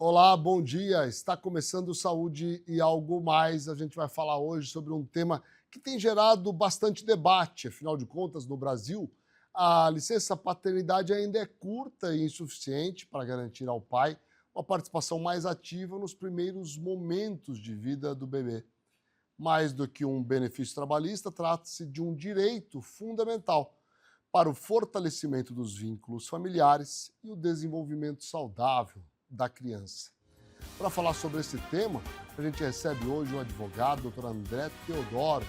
Olá, bom dia. Está começando Saúde e Algo Mais. A gente vai falar hoje sobre um tema que tem gerado bastante debate. Afinal de contas, no Brasil, a licença paternidade ainda é curta e insuficiente para garantir ao pai uma participação mais ativa nos primeiros momentos de vida do bebê. Mais do que um benefício trabalhista, trata-se de um direito fundamental para o fortalecimento dos vínculos familiares e o desenvolvimento saudável da criança. Para falar sobre esse tema, a gente recebe hoje o advogado Dr. André Teodoro,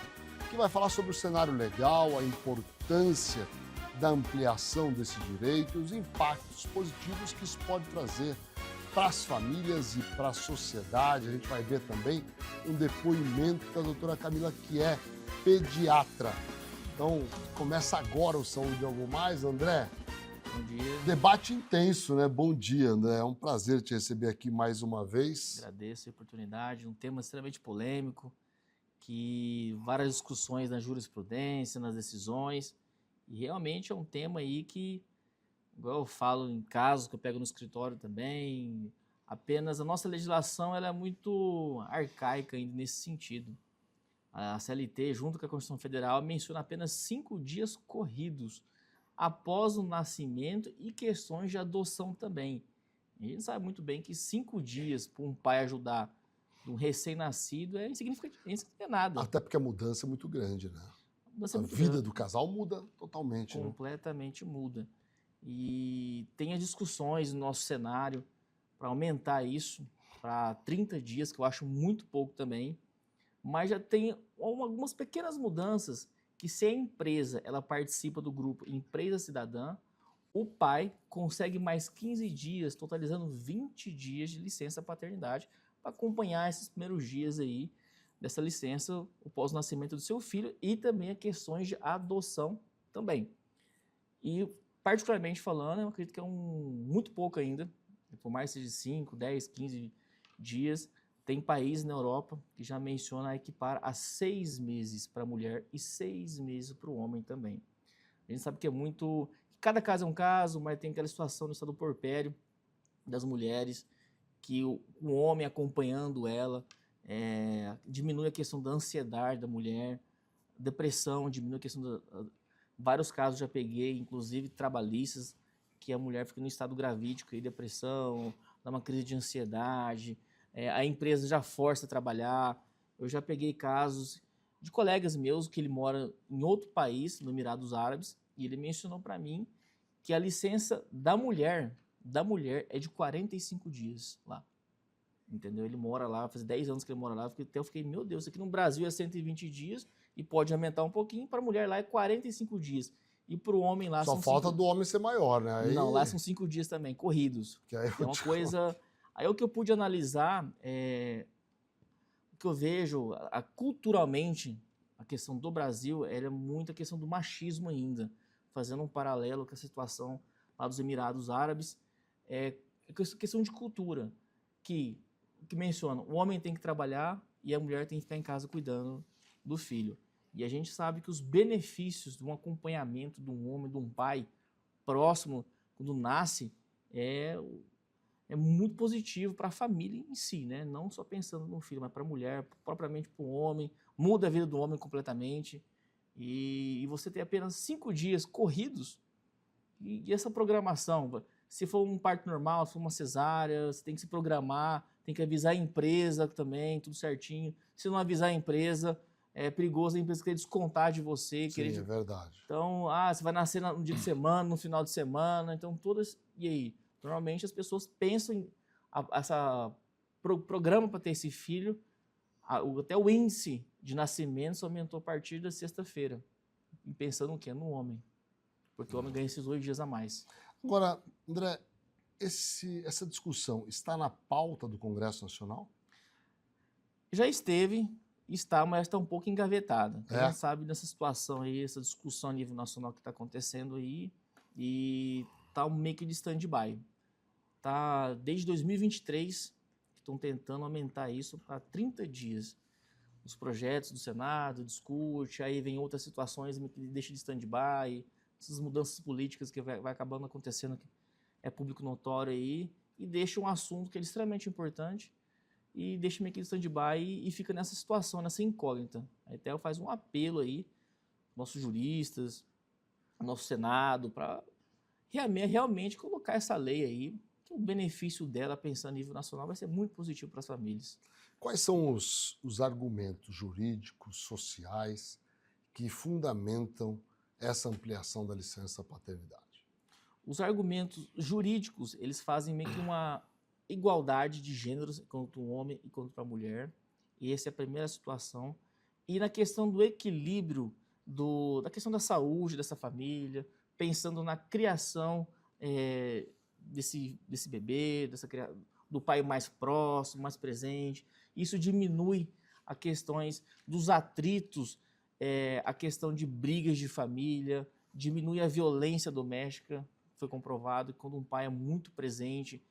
que vai falar sobre o cenário legal, a importância da ampliação desse direito e os impactos positivos que isso pode trazer para as famílias e para a sociedade. A gente vai ver também um depoimento da doutora Camila, que é pediatra. Então, começa agora o Saúde e Algo Mais, André. Bom dia. Debate intenso, né? Bom dia, André. É um prazer te receber aqui mais uma vez. Agradeço a oportunidade. Um tema extremamente polêmico, que várias discussões na jurisprudência, nas decisões, e realmente é um tema aí que, igual eu falo em casos que eu pego no escritório também, apenas a nossa legislação ela é muito arcaica ainda nesse sentido. A CLT, junto com a Constituição Federal, menciona apenas 5 dias corridos após o nascimento e questões de adoção também. A gente sabe muito bem que 5 dias para um pai ajudar um recém-nascido é insignificante, é nada. Até porque a mudança é muito grande, né? Mudança A muito vida grande, do casal muda totalmente, né? completamente muda. E tem as discussões no nosso cenário para aumentar isso para 30 dias, que eu acho muito pouco também. Mas já tem algumas pequenas mudanças que, se a empresa ela participa do grupo Empresa Cidadã, o pai consegue mais 15 dias, totalizando 20 dias de licença paternidade para acompanhar esses primeiros dias aí dessa licença, o pós-nascimento do seu filho, e também a questões de adoção também. E, particularmente falando, eu acredito que é muito pouco ainda, por mais que seja 5, 10, 15 dias. Tem países na Europa que já menciona equipar a 6 meses para a mulher e 6 meses para o homem também. A gente sabe que é muito... Cada caso é um caso, mas tem aquela situação no estado porpério das mulheres, que o homem acompanhando ela, diminui a questão da ansiedade da mulher, depressão, diminui a questão da... Vários casos já peguei, inclusive trabalhistas, que a mulher fica no estado gravídico, aí, depressão, dá uma crise de ansiedade, a empresa já força a trabalhar. Eu já peguei casos de colegas meus que ele mora em outro país, no Emirados Árabes, e ele mencionou para mim que a licença da mulher é de 45 dias lá. Entendeu? Ele mora lá, faz 10 anos que ele mora lá, até eu fiquei, meu Deus, isso aqui no Brasil é 120 dias e pode aumentar um pouquinho, para a mulher lá é 45 dias. E para o homem lá Só são falta 5... do homem ser maior, né? Não, lá são 5 dias também, corridos. Que aí É eu uma te coisa... Aí o que eu pude analisar, o que eu vejo, culturalmente, a questão do Brasil, ela é muito a questão do machismo ainda, fazendo um paralelo com a situação lá dos Emirados Árabes, é questão de cultura, que menciona, o homem tem que trabalhar e a mulher tem que ficar em casa cuidando do filho. E a gente sabe que os benefícios de um acompanhamento de um homem, de um pai próximo, quando nasce, é muito positivo para a família em si, né? Não só pensando no filho, mas para a mulher, propriamente para o homem, muda a vida do homem completamente. E você tem apenas 5 dias corridos, e essa programação, se for um parto normal, se for uma cesárea, você tem que se programar, tem que avisar a empresa também, tudo certinho. Se não avisar a empresa, é perigoso a empresa querer descontar de você. Sim, é verdade. Então, você vai nascer no dia de semana, no final de semana, então todas... E aí? Normalmente as pessoas pensam em programa para ter esse filho, até o índice de nascimentos aumentou a partir da sexta-feira. E pensando o quê? No homem. Porque o homem ganha esses 8 dias a mais. Agora, André, essa discussão está na pauta do Congresso Nacional? Já esteve, está, mas está um pouco engavetada. A gente É. sabe dessa situação aí, essa discussão a nível nacional que está acontecendo aí, e está meio que de stand-by. Tá desde 2023 que estão tentando aumentar isso para 30 dias. Os projetos do Senado discute, aí vem outras situações que deixa de stand-by, essas mudanças políticas que vai acabando acontecendo, que é público notório aí, e deixa um assunto que é extremamente importante e deixa meio que em stand-by e fica nessa situação, nessa incógnita. A Etel faz um apelo aí, nossos juristas, nosso Senado, para realmente colocar essa lei aí, que o benefício dela, pensando a nível nacional, vai ser muito positivo para as famílias. Quais são os argumentos jurídicos, sociais, que fundamentam essa ampliação da licença paternidade? Os argumentos jurídicos, eles fazem meio que uma igualdade de gêneros contra o homem e contra a mulher, e essa é a primeira situação. E na questão do equilíbrio, da questão da saúde dessa família, pensando na criação desse bebê, do pai mais próximo, mais presente, isso diminui as questões dos atritos, a questão de brigas de família, diminui a violência doméstica. Foi comprovado que quando um pai é muito presente,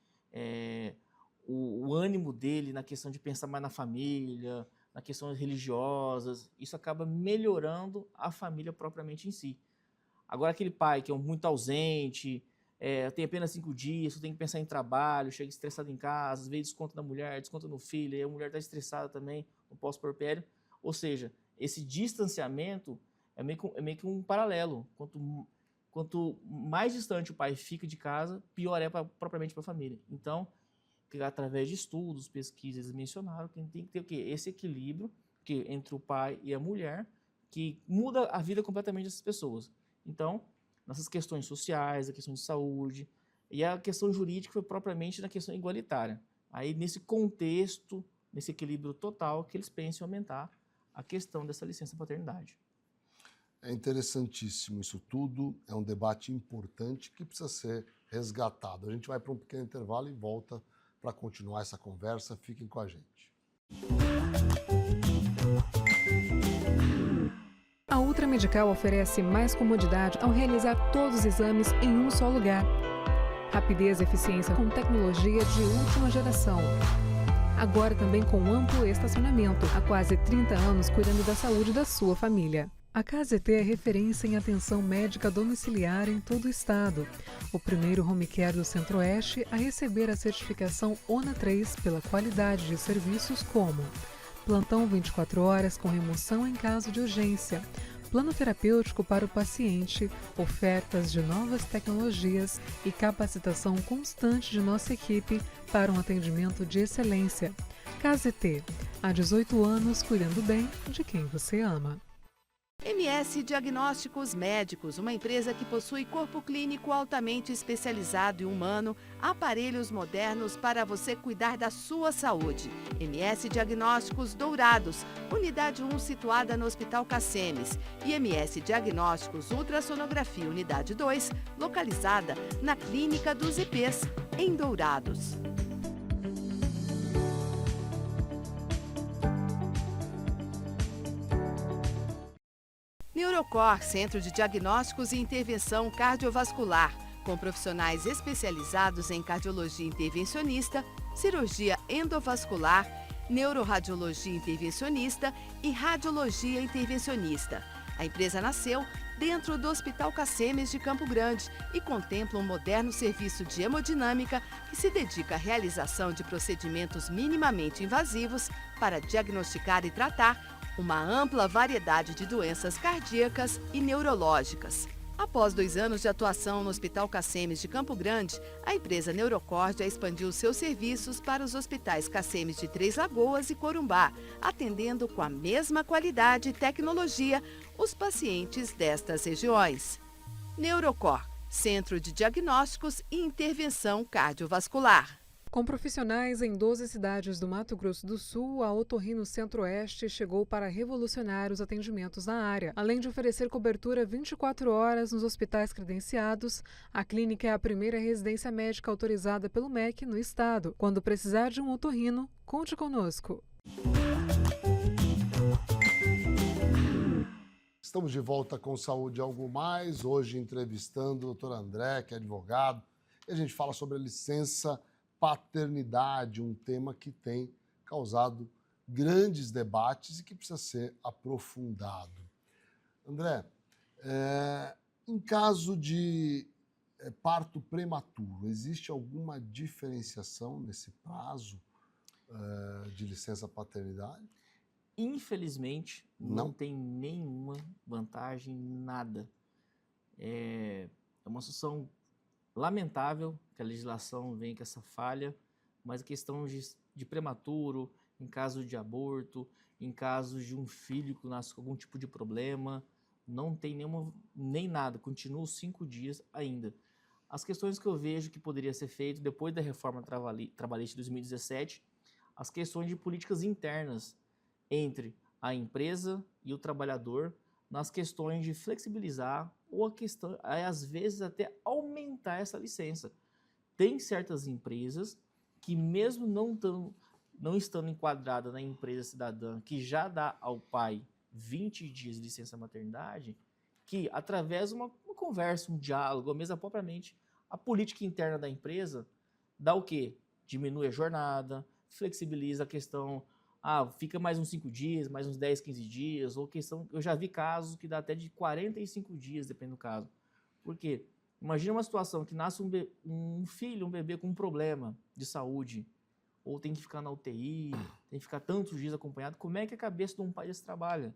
o ânimo dele na questão de pensar mais na família, nas questões religiosas, isso acaba melhorando a família propriamente em si. Agora, aquele pai que é muito ausente, tem apenas 5 dias, só tem que pensar em trabalho, chega estressado em casa, às vezes desconta na mulher, desconta no filho, e a mulher está estressada também no pós-puerpério. Ou seja, esse distanciamento é meio que um paralelo. Quanto mais distante o pai fica de casa, pior é propriamente para a família. Então, através de estudos, pesquisas, eles mencionaram que tem que ter o quê? Esse equilíbrio entre o pai e a mulher, que muda a vida completamente dessas pessoas. Então, nessas questões sociais, a questão de saúde, e a questão jurídica foi propriamente na questão igualitária. Aí, nesse contexto, nesse equilíbrio total, que eles pensam em aumentar a questão dessa licença paternidade. É interessantíssimo isso tudo, é um debate importante que precisa ser resgatado. A gente vai para um pequeno intervalo e volta para continuar essa conversa. Fiquem com a gente. A Ultra Medical oferece mais comodidade ao realizar todos os exames em um só lugar. Rapidez e eficiência com tecnologia de última geração. Agora também com amplo estacionamento, há quase 30 anos cuidando da saúde da sua família. A KZT é referência em atenção médica domiciliar em todo o estado. O primeiro home care do Centro-Oeste a receber a certificação ONA 3 pela qualidade de serviços como plantão 24 horas com remoção em caso de urgência, plano terapêutico para o paciente, ofertas de novas tecnologias e capacitação constante de nossa equipe para um atendimento de excelência. KZT, há 18 anos cuidando bem de quem você ama. MS Diagnósticos Médicos, uma empresa que possui corpo clínico altamente especializado e humano, aparelhos modernos para você cuidar da sua saúde. MS Diagnósticos Dourados, unidade 1 situada no Hospital Cassemes. E MS Diagnósticos Ultrassonografia, unidade 2, localizada na Clínica dos IPs, em Dourados. Neurocor, Centro de Diagnósticos e Intervenção Cardiovascular, com profissionais especializados em cardiologia intervencionista, cirurgia endovascular, neuroradiologia intervencionista e radiologia intervencionista. A empresa nasceu dentro do Hospital Cassemes de Campo Grande e contempla um moderno serviço de hemodinâmica que se dedica à realização de procedimentos minimamente invasivos para diagnosticar e tratar uma ampla variedade de doenças cardíacas e neurológicas. Após 2 anos de atuação no Hospital Cassemes de Campo Grande, a empresa Neurocor já expandiu seus serviços para os hospitais Cassemes de Três Lagoas e Corumbá, atendendo com a mesma qualidade e tecnologia os pacientes destas regiões. Neurocor, Centro de Diagnósticos e Intervenção Cardiovascular. Com profissionais em 12 cidades do Mato Grosso do Sul, a Otorrino Centro-Oeste chegou para revolucionar os atendimentos na área. Além de oferecer cobertura 24 horas nos hospitais credenciados, a clínica é a primeira residência médica autorizada pelo MEC no estado. Quando precisar de um otorrino, conte conosco. Estamos de volta com Saúde Algo Mais, hoje entrevistando o Dr. André, que é advogado, e a gente fala sobre a licença paternidade, um tema que tem causado grandes debates e que precisa ser aprofundado. André, em caso de parto prematuro, existe alguma diferenciação nesse prazo de licença paternidade? Infelizmente, Não? não tem nenhuma vantagem, nada. É uma situação lamentável que a legislação vem com essa falha, mas a questão de prematuro, em caso de aborto, em caso de um filho que nasce com algum tipo de problema, não tem nem nada, continua os 5 dias ainda. As questões que eu vejo que poderia ser feito depois da reforma trabalhista de 2017, as questões de políticas internas entre a empresa e o trabalhador, nas questões de flexibilizar ou a questão, às vezes até aumentar essa licença. Tem certas empresas que mesmo não estando enquadrada na empresa cidadã, que já dá ao pai 20 dias de licença maternidade, que através de uma conversa, um diálogo, ou mesmo propriamente a política interna da empresa, dá o quê? Diminui a jornada, flexibiliza a questão, fica mais uns 5 dias, mais uns 10, 15 dias, ou questão, eu já vi casos que dá até de 45 dias, depende do caso. Por quê? Imagina uma situação que nasce um filho, um bebê com um problema de saúde, ou tem que ficar na UTI, tem que ficar tantos dias acompanhado, como é que a cabeça de um pai desse trabalha?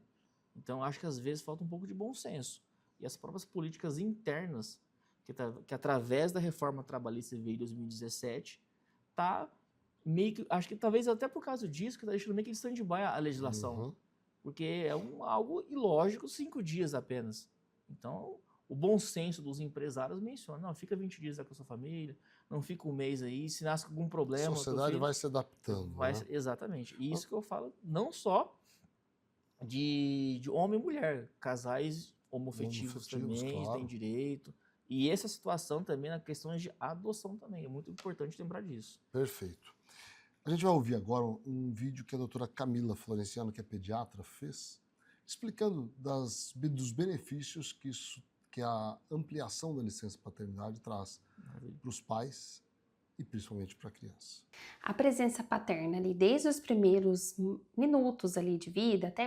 Então, acho que às vezes falta um pouco de bom senso. E as próprias políticas internas, que através da reforma trabalhista veio em 2017, meio que, acho que talvez até por causa disso, que está deixando meio que de stand-by a legislação. Uhum. Porque é algo ilógico, 5 dias apenas. Então, o bom senso dos empresários menciona, não, fica 20 dias com a sua família, não fica um mês aí, se nasce algum problema... A sociedade vai se adaptando. Né? Exatamente. E isso que eu falo, não só de homem e mulher, casais homoafetivos também claro. têm direito. E essa situação também na questão de adoção também, é muito importante lembrar disso. Perfeito. A gente vai ouvir agora um vídeo que a doutora Camila Florenciano, que é pediatra, fez, explicando dos benefícios que a ampliação da licença paternidade traz para os pais e principalmente para a criança. A presença paterna ali, desde os primeiros minutos ali de vida, até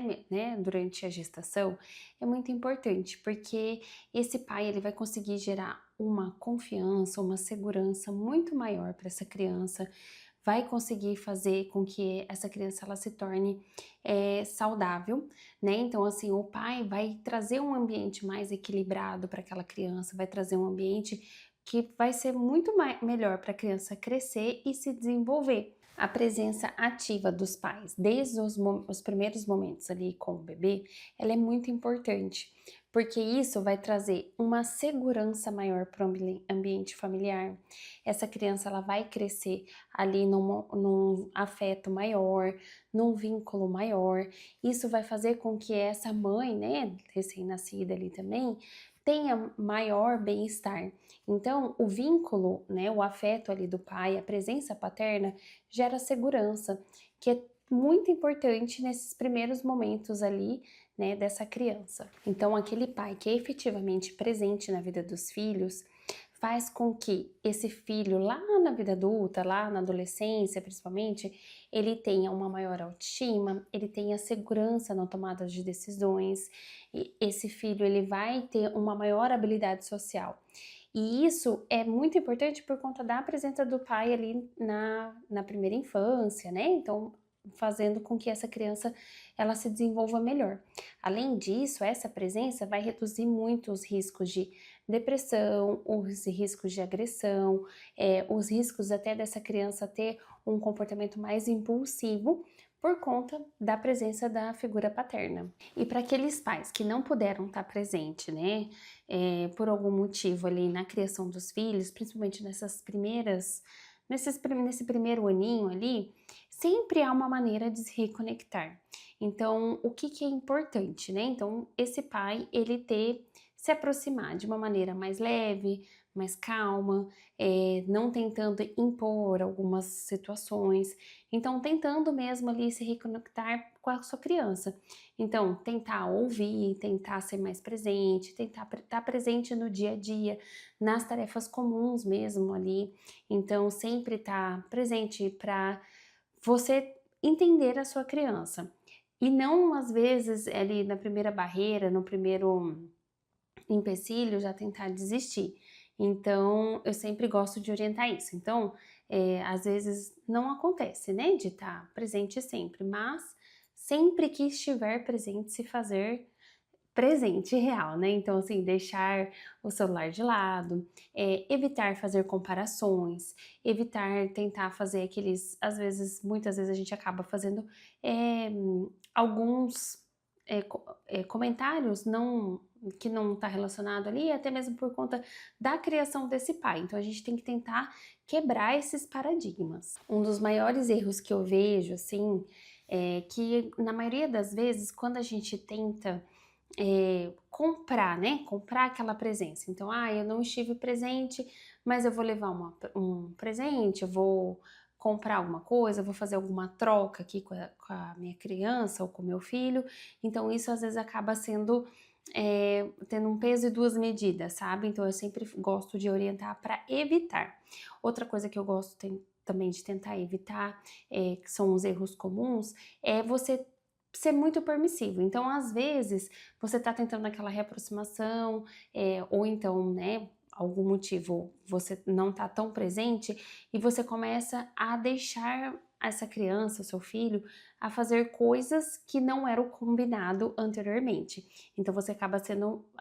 durante a gestação, é muito importante, porque esse pai ele vai conseguir gerar uma confiança, uma segurança muito maior para essa criança, vai conseguir fazer com que essa criança ela se torne saudável, né? Então, assim, o pai vai trazer um ambiente mais equilibrado para aquela criança, vai trazer um ambiente que vai ser muito melhor para a criança crescer e se desenvolver. A presença ativa dos pais, desde os primeiros momentos ali com o bebê, ela é muito importante, porque isso vai trazer uma segurança maior para o ambiente familiar. Essa criança ela vai crescer ali num afeto maior, num vínculo maior. Isso vai fazer com que essa mãe, né, recém-nascida ali também, tenha maior bem-estar. Então, o vínculo, né, o afeto ali do pai, a presença paterna, gera segurança, que é muito importante nesses primeiros momentos ali, né, dessa criança. Então, aquele pai que é efetivamente presente na vida dos filhos, faz com que esse filho lá na vida adulta, lá na adolescência principalmente, ele tenha uma maior autoestima, ele tenha segurança na tomada de decisões, e esse filho ele vai ter uma maior habilidade social. E isso é muito importante por conta da presença do pai ali na primeira infância, né? Então, fazendo com que essa criança ela se desenvolva melhor. Além disso, essa presença vai reduzir muito os riscos de depressão, os riscos de agressão, os riscos até dessa criança ter um comportamento mais impulsivo por conta da presença da figura paterna. E para aqueles pais que não puderam estar presentes, né, por algum motivo ali na criação dos filhos, principalmente nesse primeiro aninho ali, sempre há uma maneira de se reconectar. Então, o que é importante, né? Então, esse pai, ele se aproximar de uma maneira mais leve, mais calma, não tentando impor algumas situações, então tentando mesmo ali se reconectar com a sua criança. Então, tentar ouvir, tentar ser mais presente, tentar estar presente no dia a dia, nas tarefas comuns mesmo ali. Então, sempre estar presente para você entender a sua criança. E não, às vezes, ali na primeira barreira, no primeiro empecilho, já tentar desistir. Então, eu sempre gosto de orientar isso. Então, às vezes não acontece, né, de estar presente sempre, mas sempre que estiver presente, se fazer presente real, né? Então, assim, deixar o celular de lado, evitar fazer comparações, evitar tentar fazer aqueles, às vezes, muitas vezes a gente acaba fazendo alguns comentários que não está relacionado ali, até mesmo por conta da criação desse pai. Então, a gente tem que tentar quebrar esses paradigmas. Um dos maiores erros que eu vejo, assim, é que na maioria das vezes, quando a gente tenta comprar, né? Comprar aquela presença. Então, eu não estive presente, mas eu vou levar um presente, eu vou comprar alguma coisa, eu vou fazer alguma troca aqui com a minha criança ou com o meu filho. Então, isso às vezes acaba sendo tendo um peso e duas medidas, sabe? Então, eu sempre gosto de orientar para evitar. Outra coisa que eu gosto também de tentar evitar, que são os erros comuns, é você ser muito permissivo. Então, às vezes, você tá tentando aquela reaproximação, ou então, né, algum motivo você não tá tão presente e você começa a deixar essa criança, o seu filho, a fazer coisas que não era o combinado anteriormente. Então, você acaba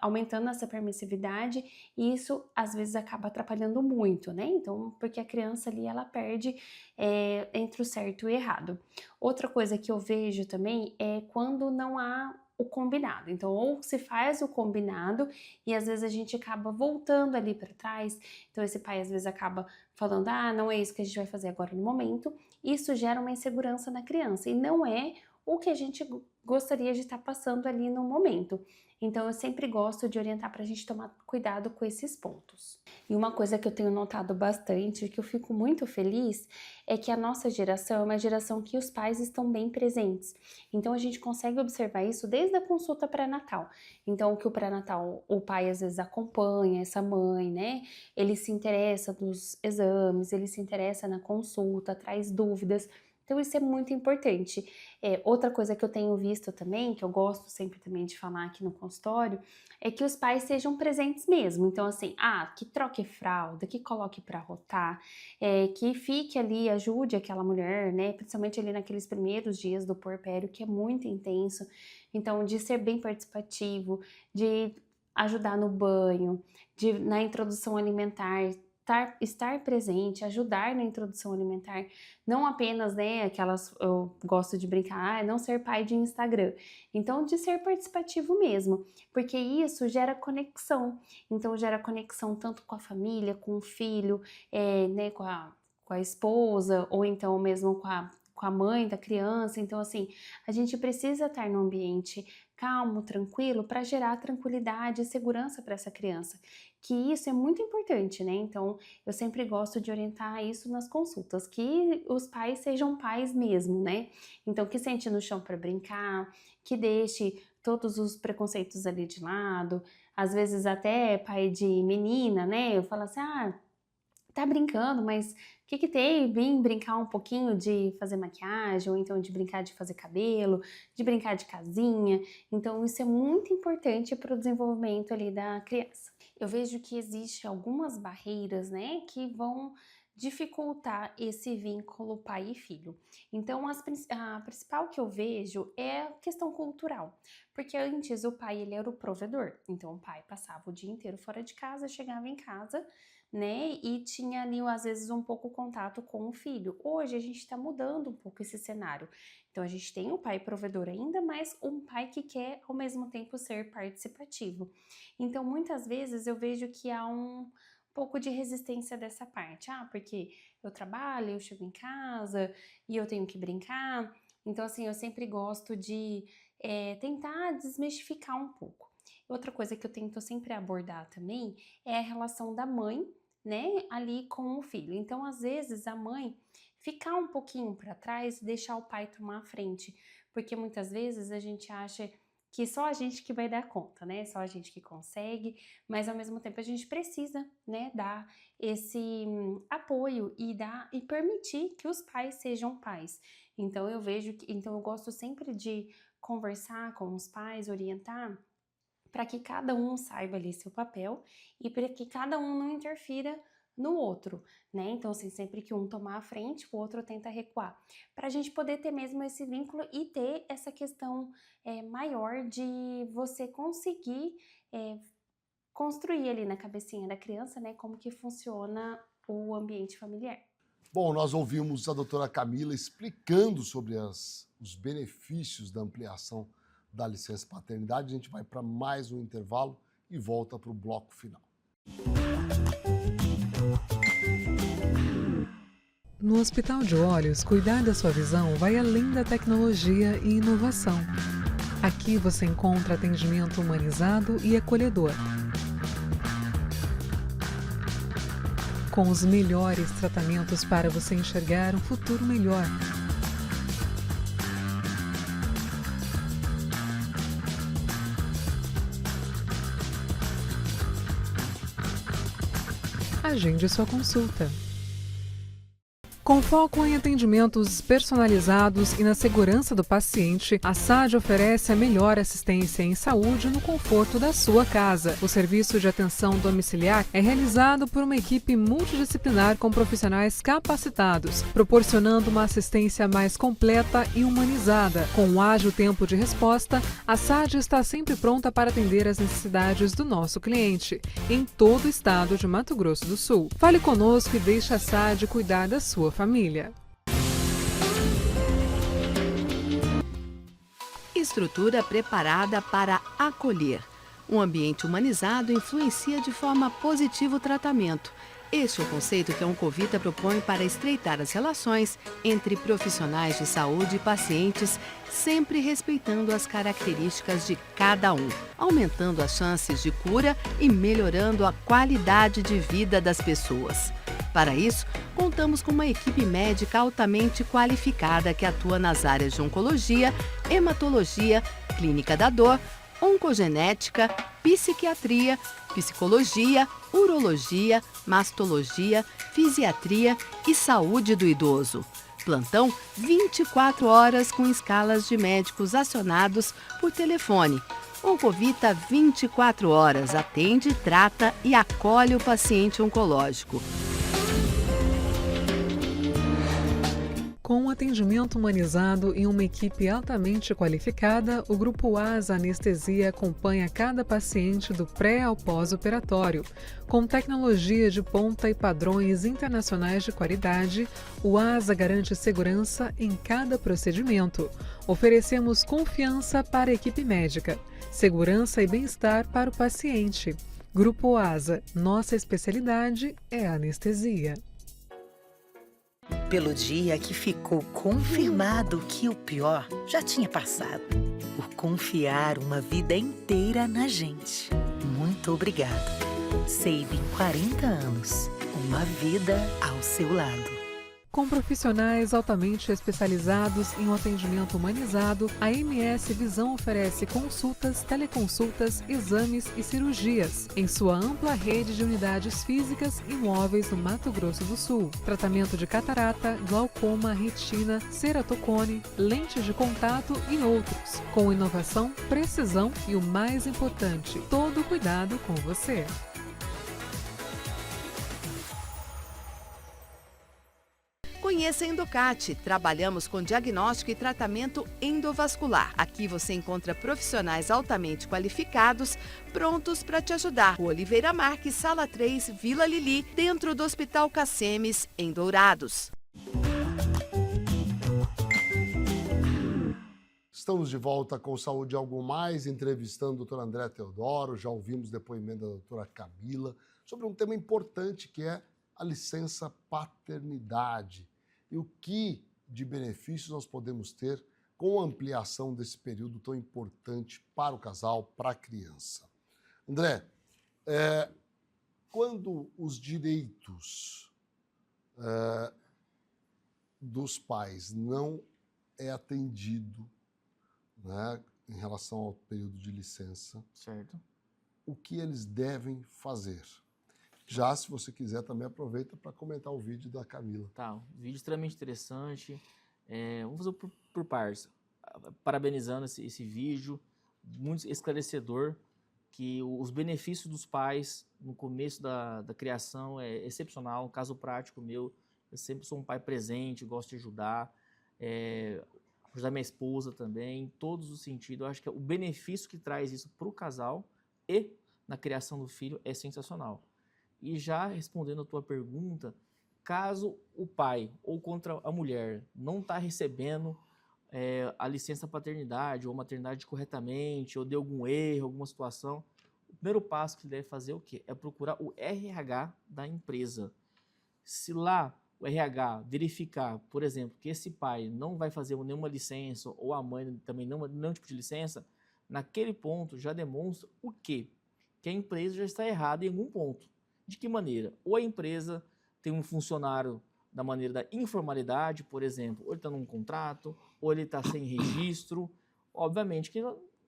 aumentando essa permissividade e isso, às vezes, acaba atrapalhando muito, né? Então, porque a criança ali, ela perde entre o certo e o errado. Outra coisa que eu vejo também é quando não há o combinado. Então, ou se faz o combinado e às vezes a gente acaba voltando ali para trás. Então, esse pai às vezes acaba falando: não é isso que a gente vai fazer agora no momento. Isso gera uma insegurança na criança e não é o que a gente gostaria de estar passando ali no momento. Então, eu sempre gosto de orientar para a gente tomar cuidado com esses pontos. E uma coisa que eu tenho notado bastante, que eu fico muito feliz, é que a nossa geração é uma geração que os pais estão bem presentes. Então, a gente consegue observar isso desde a consulta pré-natal. Então, que o pré-natal, o pai às vezes acompanha essa mãe, né? Ele se interessa dos exames, ele se interessa na consulta, traz dúvidas. Então, isso é muito importante. Outra coisa que eu tenho visto também, que eu gosto sempre também de falar aqui no consultório, é que os pais sejam presentes mesmo. Então, assim, que troque fralda, que coloque para rotar, que fique ali, ajude aquela mulher, né? Principalmente ali naqueles primeiros dias do puerpério, que é muito intenso. Então, de ser bem participativo, de ajudar no banho, na introdução alimentar, estar presente, ajudar na introdução alimentar, não apenas, né, eu gosto de brincar, não ser pai de Instagram, então de ser participativo mesmo, porque isso gera conexão, então gera conexão tanto com a família, com o filho, né, com a esposa, ou então mesmo com a mãe da criança. Então, assim, a gente precisa estar num ambiente calmo, tranquilo, para gerar tranquilidade e segurança para essa criança, que isso é muito importante, né? Então, eu sempre gosto de orientar isso nas consultas, que os pais sejam pais mesmo, né? Então, que sente no chão para brincar, que deixe todos os preconceitos ali de lado, às vezes até pai de menina, né? Eu falo assim, tá brincando, mas o que tem? Vim brincar um pouquinho de fazer maquiagem, ou então de brincar de fazer cabelo, de brincar de casinha. Então, isso é muito importante para o desenvolvimento ali da criança. Eu vejo que existe algumas barreiras, né, que vão dificultar esse vínculo pai e filho. Então, a principal que eu vejo é a questão cultural, porque antes o pai, ele era o provedor, então o pai passava o dia inteiro fora de casa, chegava em casa, né, e tinha ali às vezes um pouco contato com o filho. Hoje a gente está mudando um pouco esse cenário, então a gente tem o pai provedor ainda, mas um pai que quer ao mesmo tempo ser participativo. Então muitas vezes eu vejo que há um pouco de resistência dessa parte, porque eu trabalho, eu chego em casa e eu tenho que brincar. Então, assim, eu sempre gosto de tentar desmistificar um pouco. Outra coisa que eu tento sempre abordar também é a relação da mãe, né, ali com o filho. Então, às vezes, a mãe ficar um pouquinho para trás e deixar o pai tomar a frente, porque muitas vezes a gente acha que só a gente que vai dar conta, né? Só a gente que consegue, mas ao mesmo tempo a gente precisa, né, dar esse apoio e permitir que os pais sejam pais. Então eu vejo então eu gosto sempre de conversar com os pais, orientar para que cada um saiba ali seu papel e para que cada um não interfira no outro, né? Então, assim, sempre que um tomar a frente, o outro tenta recuar, para a gente poder ter mesmo esse vínculo e ter essa questão maior de você conseguir construir ali na cabecinha da criança, né, como que funciona o ambiente familiar. Bom, nós ouvimos a doutora Camila explicando sobre os benefícios da ampliação da licença paternidade. A gente vai para mais um intervalo e volta para o bloco final. No Hospital de Olhos, cuidar da sua visão vai além da tecnologia e inovação. Aqui você encontra atendimento humanizado e acolhedor, com os melhores tratamentos para você enxergar um futuro melhor. Agende sua consulta. Com foco em atendimentos personalizados e na segurança do paciente, a SAD oferece a melhor assistência em saúde no conforto da sua casa. O serviço de atenção domiciliar é realizado por uma equipe multidisciplinar com profissionais capacitados, proporcionando uma assistência mais completa e humanizada. Com um ágil tempo de resposta, a SAD está sempre pronta para atender as necessidades do nosso cliente, em todo o estado de Mato Grosso do Sul. Fale conosco e deixe a SAD cuidar da sua família. Estrutura preparada para acolher. Um ambiente humanizado influencia de forma positiva o tratamento. Este é o conceito que a Oncovita propõe para estreitar as relações entre profissionais de saúde e pacientes, sempre respeitando as características de cada um, aumentando as chances de cura e melhorando a qualidade de vida das pessoas. Para isso, contamos com uma equipe médica altamente qualificada que atua nas áreas de oncologia, hematologia, clínica da dor, oncogenética, psiquiatria, psicologia, urologia, mastologia, fisiatria e saúde do idoso. Plantão 24 horas com escalas de médicos acionados por telefone. Oncovita 24 horas atende, trata e acolhe o paciente oncológico. Com um atendimento humanizado e uma equipe altamente qualificada, o Grupo ASA Anestesia acompanha cada paciente do pré ao pós-operatório. Com tecnologia de ponta e padrões internacionais de qualidade, o ASA garante segurança em cada procedimento. Oferecemos confiança para a equipe médica, segurança e bem-estar para o paciente. Grupo ASA, nossa especialidade é a anestesia. Pelo dia que ficou confirmado que o pior já tinha passado. Por confiar uma vida inteira na gente. Muito obrigado. Sabin 40 anos. Uma vida ao seu lado. Com profissionais altamente especializados em um atendimento humanizado, a MS Visão oferece consultas, teleconsultas, exames e cirurgias em sua ampla rede de unidades físicas e móveis no Mato Grosso do Sul. Tratamento de catarata, glaucoma, retina, ceratocone, lentes de contato e outros. Com inovação, precisão e o mais importante, todo cuidado com você. Conheça a Endocate. Trabalhamos com diagnóstico e tratamento endovascular. Aqui você encontra profissionais altamente qualificados, prontos para te ajudar. O Oliveira Marques, Sala 3, Vila Lili, dentro do Hospital Cacemes, em Dourados. Estamos de volta com Saúde Algo Mais, entrevistando o doutor André Teodoro. Já ouvimos depoimento da doutora Camila sobre um tema importante que é a licença paternidade. E o que de benefícios nós podemos ter com a ampliação desse período tão importante para o casal, para a criança. André, quando os direitos dos pais não é atendido, né, em relação ao período de licença, Certo. o que eles devem fazer? Já, se você quiser, também aproveita para comentar o vídeo da Camila. Tá, um vídeo extremamente interessante. Vamos fazer por partes. Parabenizando esse vídeo, muito esclarecedor, que os benefícios dos pais no começo da criação é excepcional. Um caso prático meu, eu sempre sou um pai presente, gosto de ajudar, ajudar minha esposa também, em todos os sentidos. Eu acho que o benefício que traz isso para o casal e na criação do filho é sensacional. E já respondendo a tua pergunta, caso o pai ou contra a mulher não está recebendo a licença paternidade ou maternidade corretamente, ou deu algum erro, alguma situação, o primeiro passo que ele deve fazer é o quê? É procurar o RH da empresa. Se lá o RH verificar, por exemplo, que esse pai não vai fazer nenhuma licença, ou a mãe também não tipo de licença, naquele ponto já demonstra o quê? Que a empresa já está errada em algum ponto. De que maneira? Ou a empresa tem um funcionário da maneira da informalidade, por exemplo, ou ele está num contrato, ou ele está sem registro, obviamente que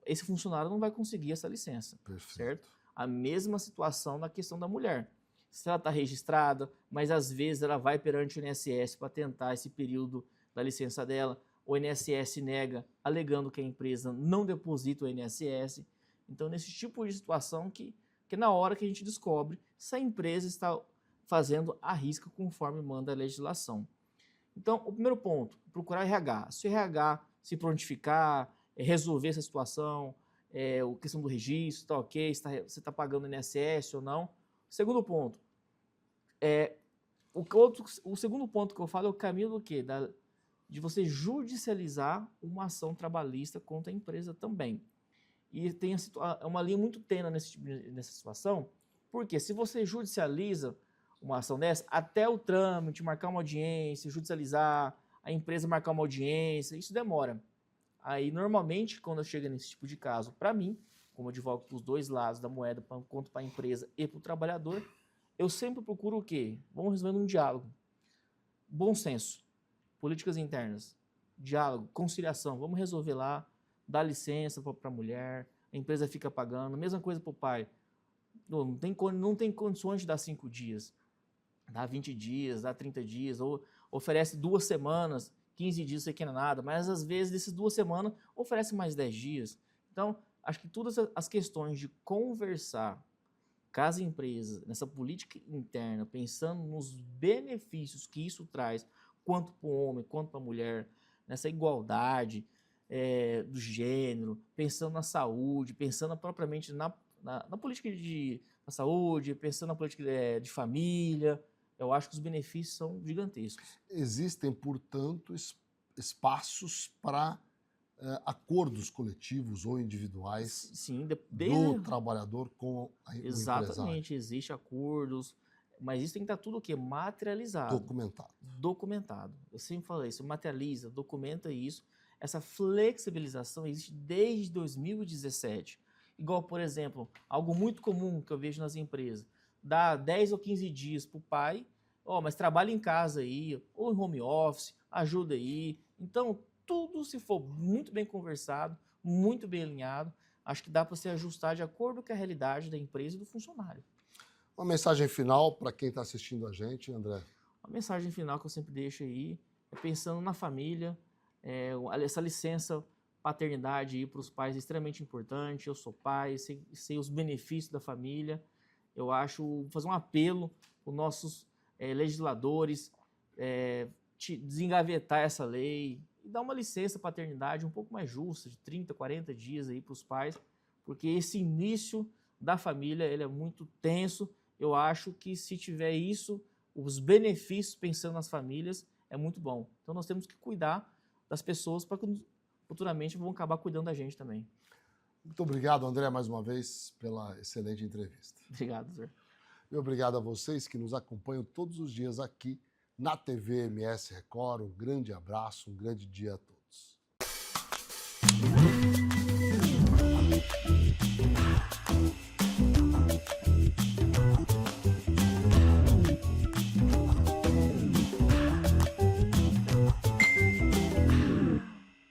esse funcionário não vai conseguir essa licença, certo? A mesma situação na questão da mulher. Se ela está registrada, mas às vezes ela vai perante o INSS para tentar esse período da licença dela, o INSS nega, alegando que a empresa não deposita o INSS. Então, nesse tipo de situação que é na hora que a gente descobre se a empresa está fazendo a risca conforme manda a legislação. Então, o primeiro ponto, procurar RH. Se o RH se prontificar, resolver essa situação, a questão do registro, está ok, você está pagando o INSS ou não. Segundo ponto, o segundo ponto que eu falo é o caminho do quê? De você judicializar uma ação trabalhista contra a empresa também. E tem uma linha muito tênue nessa situação, porque se você judicializa uma ação dessa, até o trâmite, marcar uma audiência, judicializar, a empresa marcar uma audiência, isso demora. Aí, normalmente, quando chega nesse tipo de caso, para mim, como advogo para os dois lados da moeda, tanto para a empresa e para o trabalhador, eu sempre procuro o quê? Vamos resolver um diálogo. Bom senso, políticas internas, diálogo, conciliação, vamos resolver lá, dá licença para a mulher, a empresa fica pagando, mesma coisa para o pai. Não tem condições de dar 5 dias. Dá 20 dias, dá 30 dias, ou oferece 2 semanas, 15 dias, isso aqui não é nada, mas às vezes dessas 2 semanas oferece mais 10 dias. Então, acho que todas as questões de conversar com as empresas, nessa política interna, pensando nos benefícios que isso traz, quanto para o homem, quanto para a mulher, nessa igualdade do gênero, pensando na saúde, pensando propriamente na política da saúde, pensando na política de família, eu acho que os benefícios são gigantescos. Existem, portanto, espaços para acordos coletivos ou individuais do trabalhador com o empresário. Exatamente, existem acordos, mas isso tem que estar tudo o quê? Materializado. Documentado. Eu sempre falo isso, materializa, documenta isso. Essa flexibilização existe desde 2017. Igual, por exemplo, algo muito comum que eu vejo nas empresas, dá 10 ou 15 dias para o pai, mas trabalha em casa aí, ou em home office, ajuda aí. Então, tudo se for muito bem conversado, muito bem alinhado, acho que dá para se ajustar de acordo com a realidade da empresa e do funcionário. Uma mensagem final para quem está assistindo a gente, André? A mensagem final que eu sempre deixo aí é pensando na família, essa licença paternidade para os pais é extremamente importante. Eu sou pai, sei os benefícios da família. Eu acho, fazer um apelo para os nossos legisladores desengavetar essa lei e dar uma licença paternidade um pouco mais justa, de 30, 40 dias aí para os pais, porque esse início da família ele é muito tenso. Eu acho que se tiver isso, os benefícios pensando nas famílias é muito bom. Então nós temos que cuidar das pessoas para que futuramente vão acabar cuidando da gente também. Muito obrigado, André, mais uma vez, pela excelente entrevista. Obrigado, Zé. E obrigado a vocês que nos acompanham todos os dias aqui na TV MS Record. Um grande abraço, um grande dia a todos.